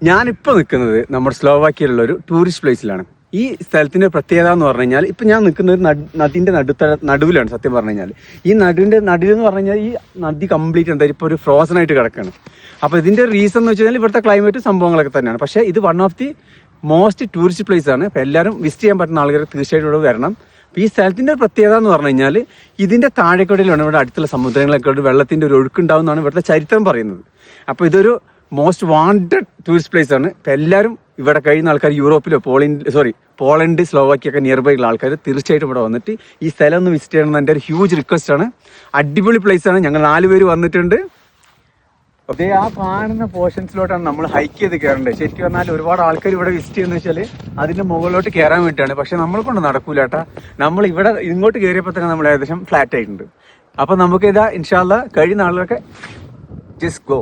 ഞാനിപ്പോൾ നിൽക്കുന്നത് നമ്മുടെ സ്ലോവാക്യയിലുള്ള ഒരു ടൂറിസ്റ്റ് പ്ലേസിലാണ്. ഈ സ്ഥലത്തിന്റെ പ്രത്യേകത എന്ന് പറഞ്ഞു കഴിഞ്ഞാൽ ഇപ്പം ഞാൻ നിൽക്കുന്നത് നദിന്റെ നടുവിലാണ്. സത്യം പറഞ്ഞു കഴിഞ്ഞാൽ ഈ നടുവെന്ന് പറഞ്ഞു കഴിഞ്ഞാൽ ഈ നദി കംപ്ലീറ്റ് എന്താ ഇപ്പോൾ ഒരു ഫ്രോസൺ ആയിട്ട് കിടക്കുകയാണ്. അപ്പോൾ ഇതിന്റെ റീസൺ എന്ന് വെച്ച് കഴിഞ്ഞാൽ ഇവിടുത്തെ ക്ലൈമറ്റ് സംഭവങ്ങളൊക്കെ തന്നെയാണ്. പക്ഷേ ഇത് one of the most tourist place ആണ്. അപ്പോൾ എല്ലാവരും വിസിറ്റ് ചെയ്യാൻ പറ്റുന്ന ആളുകൾ തീർച്ചയായിട്ടും ഇവിടെ വരണം. അപ്പോൾ ഈ സ്ഥലത്തിന്റെ പ്രത്യേകത എന്ന് പറഞ്ഞു കഴിഞ്ഞാൽ ഇതിന്റെ താഴെക്കടയിലാണ് ഇവിടെ അടുത്തുള്ള സമുദ്രങ്ങളൊക്കെ വെള്ളത്തിന്റെ ഒരു ഒഴുക്കുണ്ടാവുന്നതാണ് ഇവിടുത്തെ ചരിത്രം പറയുന്നത്. അപ്പോൾ ഇതൊരു മോസ്റ്റ് വാണ്ടഡ് ടൂറിസ്റ്റ് പ്ലേസ് ആണ്. ഇപ്പം എല്ലാവരും ഇവിടെ കഴിയുന്ന ആൾക്കാർ യൂറോപ്പിലോ പോളണ്ട് സ്ലോവാക്യ ഒക്കെ നിയർ ബൈ ഉള്ള ആൾക്കാർ തീർച്ചയായിട്ടും ഇവിടെ വന്നിട്ട് ഈ സ്ഥലം ഒന്ന് വിസിറ്റ് ചെയ്യണമെന്ന് എൻ്റെ ഒരു ഹ്യൂജ് റിക്വസ്റ്റ് ആണ്. അടിപൊളി പ്ലേസ് ആണ്. ഞങ്ങൾ 4 പേര് വന്നിട്ടുണ്ട്. അതേ ആ കാണുന്ന പോർഷൻസിലോട്ടാണ് നമ്മൾ ഹൈക്ക് ചെയ്ത് കയറേണ്ടത്. ശരിക്കും പറഞ്ഞാൽ ഒരുപാട് ആൾക്കാർ ഇവിടെ വിസിറ്റ് ചെയ്യുന്ന വെച്ചാൽ അതിന്റെ മുകളിലോട്ട് കയറാൻ വേണ്ടിയിട്ടാണ്. പക്ഷെ നമ്മളെ കൊണ്ട് നടക്കൂല കേട്ടാ. നമ്മൾ ഇവിടെ ഇങ്ങോട്ട് കയറിയപ്പോൾ തന്നെ നമ്മൾ ഏകദേശം ഫ്ലാറ്റ് ആയിട്ടുണ്ട്. അപ്പം നമുക്ക് ഇതാ ഇൻഷാല്ല കഴിയുന്ന ആളുകളൊക്കെ ജസ്റ്റ് ഗോ.